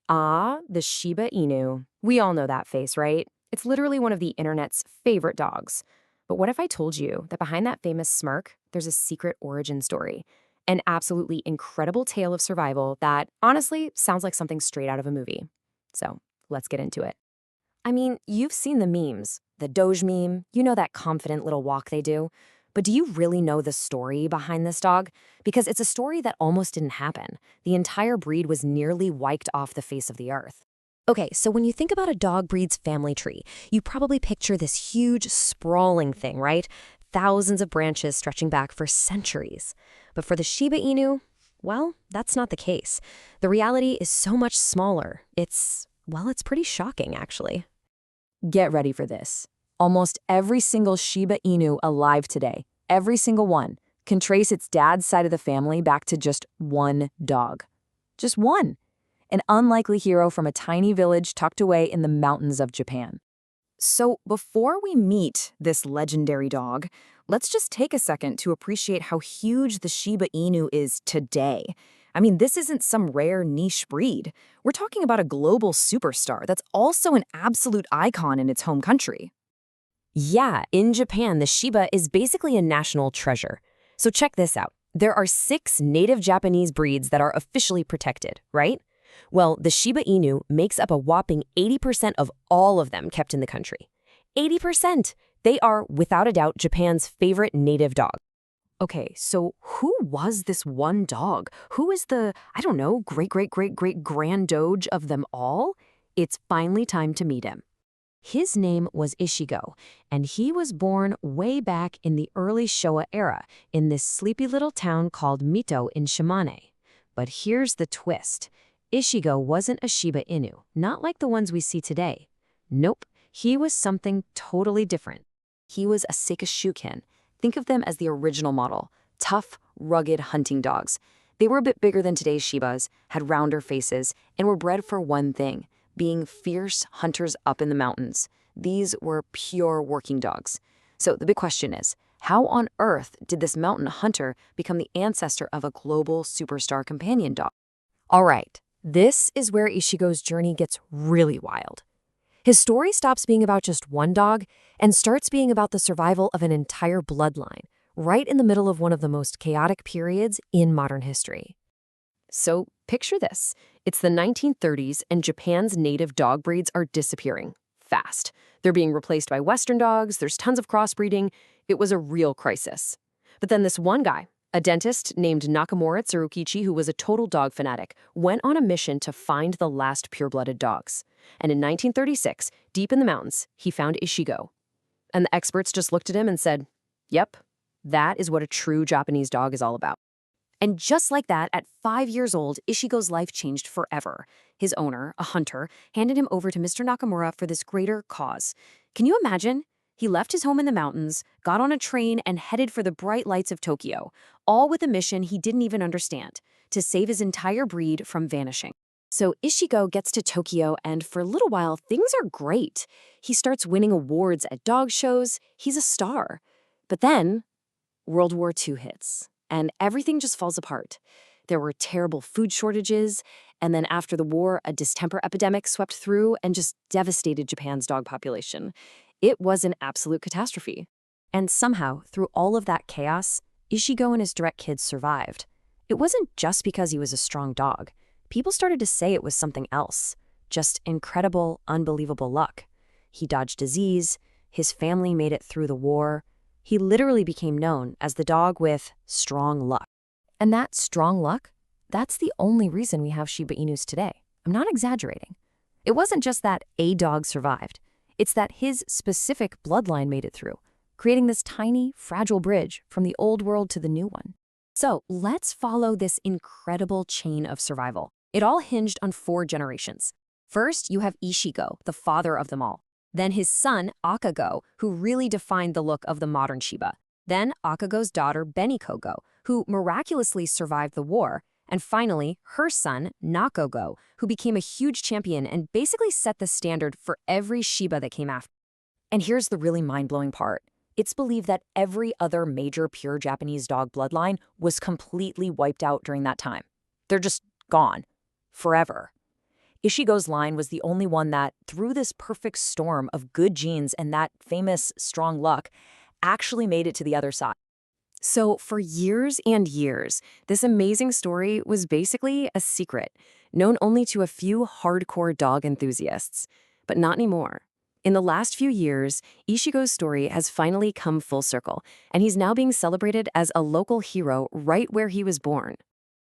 Ah, the Shiba Inu. We all know that face, right? It's literally one of the internet's favorite dogs. But what if I told you that behind that famous smirk, there's a secret origin story? An absolutely incredible tale of survival that, honestly, sounds like something straight out of a movie. So, let's get into it. I mean, you've seen the memes. The Doge meme, you know that confident little walk they do. But do you really know the story behind this dog? Because it's a story that almost didn't happen. The entire breed was nearly wiped off the face of the earth. Okay, so when you think about a dog breed's family tree, you probably picture this huge, sprawling thing, right? Thousands of branches stretching back for centuries. But for the Shiba Inu, well, that's not the case. The reality is so much smaller. It's pretty shocking, actually. Get ready for this. Almost every single Shiba Inu alive today, every single one, can trace its dad's side of the family back to just one dog. Just one. An unlikely hero from a tiny village tucked away in the mountains of Japan. So before we meet this legendary dog, let's just take a second to appreciate how huge the Shiba Inu is today. I mean, this isn't some rare niche breed. We're talking about a global superstar that's also an absolute icon in its home country. Yeah, in Japan, the Shiba is basically a national treasure. So check this out. There are 6 native Japanese breeds that are officially protected, right? Well, the Shiba Inu makes up a whopping 80% of all of them kept in the country. 80%! They are, without a doubt, Japan's favorite native dog. Okay, so who was this one dog? Who is the, I don't know, great-great-great-great-grand doge of them all? It's finally time to meet him. His name was Ishi-go, and he was born way back in the early Showa era in this sleepy little town called Mito in Shimane. But here's the twist. Ishi-go wasn't a Shiba Inu, not like the ones we see today. Nope, he was something totally different. He was a Sekishu Inu. Think of them as the original model, tough, rugged hunting dogs. They were a bit bigger than today's Shibas, had rounder faces, and were bred for one thing, being fierce hunters up in the mountains. These were pure working dogs. So the big question is, how on earth did this mountain hunter become the ancestor of a global superstar companion dog? All right, this is where Ishi-go's journey gets really wild. His story stops being about just one dog and starts being about the survival of an entire bloodline, right in the middle of one of the most chaotic periods in modern history. So picture this. It's the 1930s and Japan's native dog breeds are disappearing fast. They're being replaced by Western dogs, there's tons of crossbreeding. It was a real crisis. But then this one guy, a dentist named Nakamura Tsurukichi, who was a total dog fanatic, went on a mission to find the last pure-blooded dogs. And in 1936, deep in the mountains, he found Ishi-go. And the experts just looked at him and said, yep, that is what a true Japanese dog is all about. And just like that, at 5 years old, Ishi-go's life changed forever. His owner, a hunter, handed him over to Mr. Nakamura for this greater cause. Can you imagine? He left his home in the mountains, got on a train, and headed for the bright lights of Tokyo, all with a mission he didn't even understand, to save his entire breed from vanishing. So Ishi-go gets to Tokyo, and for a little while, things are great. He starts winning awards at dog shows. He's a star. But then, World War II hits, and everything just falls apart. There were terrible food shortages, and then after the war, a distemper epidemic swept through and just devastated Japan's dog population. It was an absolute catastrophe. And somehow, through all of that chaos, Ishi-go and his direct kids survived. It wasn't just because he was a strong dog. People started to say it was something else. Just incredible, unbelievable luck. He dodged disease, his family made it through the war. He literally became known as the dog with strong luck. And that strong luck, that's the only reason we have Shiba Inus today. I'm not exaggerating. It wasn't just that a dog survived. It's that his specific bloodline made it through, creating this tiny, fragile bridge from the old world to the new one. So let's follow this incredible chain of survival. It all hinged on 4 generations. First, you have Ishi-go, the father of them all. Then his son, Naka-go, who really defined the look of the modern Shiba. Then Naka-go's daughter, Beniko-go, who miraculously survived the war. And finally, her son, Naka-go, who became a huge champion and basically set the standard for every Shiba that came after. And here's the really mind-blowing part. It's believed that every other major pure Japanese dog bloodline was completely wiped out during that time. They're just gone. Forever. Ishi-go's line was the only one that, through this perfect storm of good genes and that famous strong luck, actually made it to the other side. So, for years and years, this amazing story was basically a secret, known only to a few hardcore dog enthusiasts. But not anymore. In the last few years, Ishi-go's story has finally come full circle, and he's now being celebrated as a local hero right where he was born.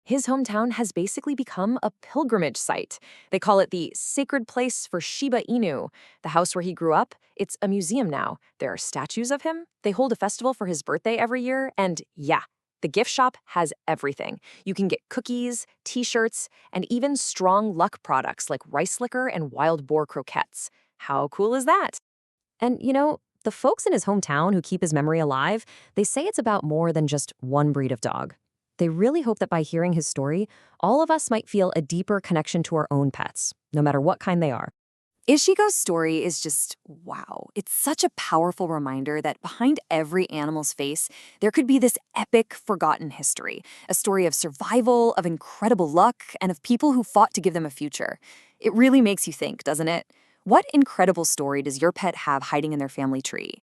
His hometown has basically become a pilgrimage site. They call it the sacred place for Shiba Inu, the house where he grew up. It's a museum now. There are statues of him. They hold a festival for his birthday every year. And yeah, the gift shop has everything. You can get cookies, t-shirts, and even strong luck products like rice liquor and wild boar croquettes. How cool is that? And the folks in his hometown who keep his memory alive, they say it's about more than just one breed of dog. They really hope that by hearing his story, all of us might feel a deeper connection to our own pets, no matter what kind they are. Ishi-go's story is just wow. It's such a powerful reminder that behind every animal's face, there could be this epic, forgotten history. A story of survival, of incredible luck, and of people who fought to give them a future. It really makes you think, doesn't it? What incredible story does your pet have hiding in their family tree?